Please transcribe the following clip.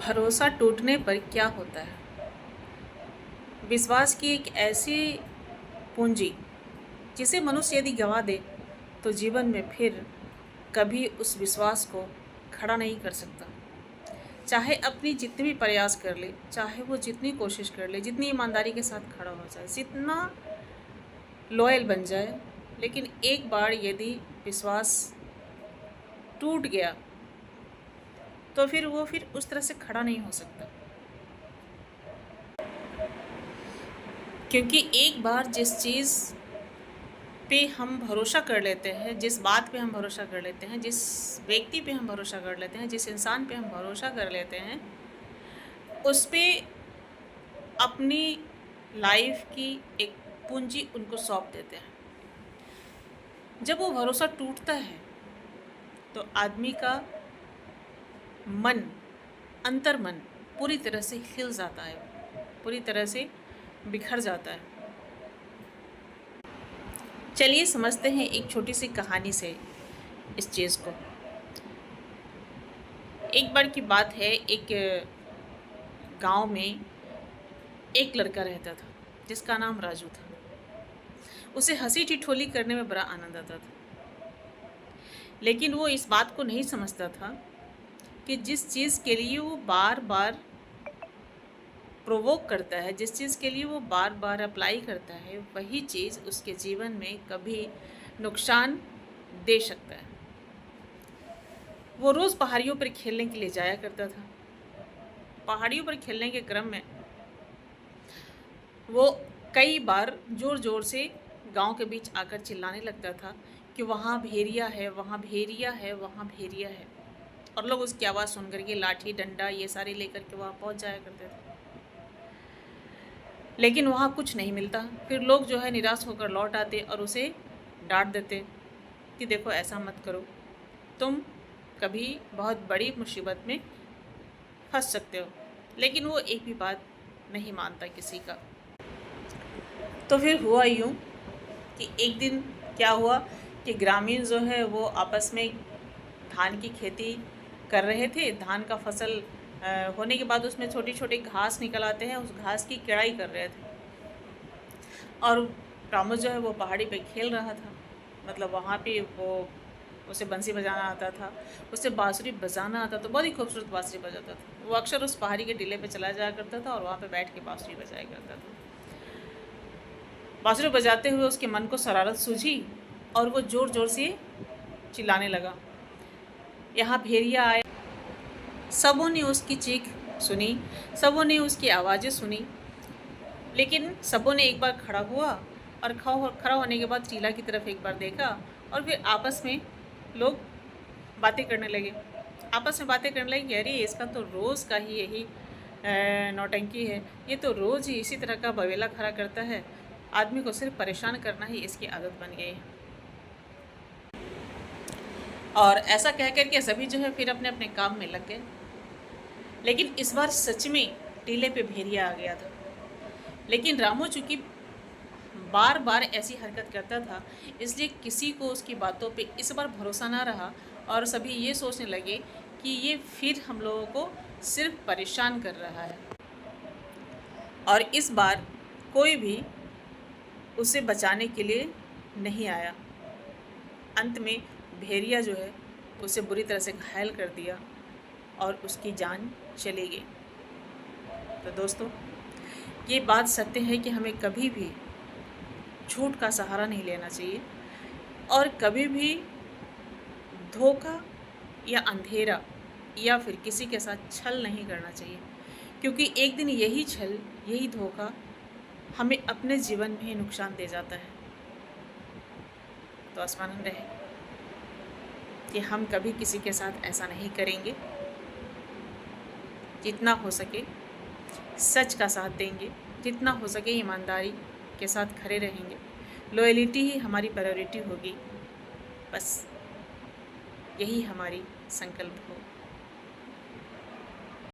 भरोसा टूटने पर क्या होता है? विश्वास की एक ऐसी पूंजी जिसे मनुष्य यदि गंवा दे तो जीवन में फिर कभी उस विश्वास को खड़ा नहीं कर सकता। चाहे अपनी जितनी भी प्रयास कर ले, चाहे वो जितनी कोशिश कर ले, जितनी ईमानदारी के साथ खड़ा हो जाए, जितना लॉयल बन जाए, लेकिन एक बार यदि विश्वास टूट गया तो फिर वो उस तरह से खड़ा नहीं हो सकता। क्योंकि एक बार जिस चीज़ पे हम भरोसा कर लेते हैं, जिस बात पे हम भरोसा कर लेते हैं, जिस व्यक्ति पे हम भरोसा कर लेते हैं, जिस इंसान पे हम भरोसा कर लेते हैं, उस पे अपनी लाइफ की एक पूंजी उनको सौंप देते हैं। जब वो भरोसा टूटता है तो आदमी का मन, अंतर्मन पूरी तरह से हिल जाता है, पूरी तरह से बिखर जाता है। चलिए समझते हैं एक छोटी सी कहानी से इस चीज़ को। एक बार की बात है, एक गांव में एक लड़का रहता था जिसका नाम राजू था। उसे हंसी ठिठोली करने में बड़ा आनंद आता था, लेकिन वो इस बात को नहीं समझता था कि जिस चीज़ के लिए वो बार बार प्रोवोक करता है, जिस चीज़ के लिए वो बार बार अप्लाई करता है, वही चीज़ उसके जीवन में कभी नुकसान दे सकता है। वो रोज़ पहाड़ियों पर खेलने के लिए जाया करता था। पहाड़ियों पर खेलने के क्रम में वो कई बार ज़ोर ज़ोर से गांव के बीच आकर चिल्लाने लगता था कि वहाँ भेड़िया है, वहाँ भेड़िया है, वहाँ भेड़िया है। और लोग उसकी आवाज़ सुन करके लाठी डंडा ये सारे लेकर के वहाँ पहुँच जाया करते थे, लेकिन वहाँ कुछ नहीं मिलता। फिर लोग जो है निराश होकर लौट आते और उसे डांट देते कि देखो ऐसा मत करो, तुम कभी बहुत बड़ी मुसीबत में फंस सकते हो। लेकिन वो एक भी बात नहीं मानता किसी का। तो फिर हुआ यूँ कि एक दिन क्या हुआ कि ग्रामीण जो है वो आपस में धान की खेती कर रहे थे। धान का फसल होने के बाद उसमें छोटी छोटी घास निकल आते हैं, उस घास की किड़ाई कर रहे थे। और रामू जो है वो पहाड़ी पे खेल रहा था, मतलब वहाँ पे वो उसे बंसी बजाना आता था, उसे बांसुरी बजाना आता था, बहुत ही खूबसूरत बांसुरी बजाता था। वो अक्सर उस पहाड़ी के टीले पे चला जाया करता था और वहाँ पे बैठ के बांसुरी बजाया करता था। बांसुरी बजाते हुए उसके मन को शरारत सूझी और वो ज़ोर ज़ोर से चिल्लाने लगा, यहाँ भेड़िया आए। सबों ने उसकी चीख सुनी, सबों ने उसकी आवाज़ें सुनी, लेकिन सबों ने एक बार खड़ा हुआ और खड़ा होने के बाद टीला की तरफ एक बार देखा और फिर आपस में लोग बातें करने लगे। आपस में बातें करने लगे कि अरे इसका तो रोज़ का ही यही नौटंकी है, ये तो रोज़ ही इसी तरह का बवेला खड़ा करता है, आदमी को सिर्फ परेशान करना ही इसकी आदत बन गई है। और ऐसा कह कर के सभी जो है फिर अपने अपने काम में लग गए। लेकिन इस बार सच में टीले पे भेड़िया आ गया था। लेकिन रामू चूँकि बार बार ऐसी हरकत करता था, इसलिए किसी को उसकी बातों पे इस बार भरोसा ना रहा और सभी ये सोचने लगे कि ये फिर हम लोगों को सिर्फ परेशान कर रहा है। और इस बार कोई भी उसे बचाने के लिए नहीं आया। अंत में भेड़िया जो है उसे बुरी तरह से घायल कर दिया और उसकी जान चली गई। तो दोस्तों, ये बात सत्य है कि हमें कभी भी झूठ का सहारा नहीं लेना चाहिए और कभी भी धोखा या अंधेरा या फिर किसी के साथ छल नहीं करना चाहिए, क्योंकि एक दिन यही छल, यही धोखा हमें अपने जीवन में ही नुकसान दे जाता है। तो आसमान रहे कि हम कभी किसी के साथ ऐसा नहीं करेंगे। जितना हो सके सच का साथ देंगे, जितना हो सके ईमानदारी के साथ खड़े रहेंगे। लॉयल्टी ही हमारी प्रायोरिटी होगी। बस यही हमारी संकल्प है।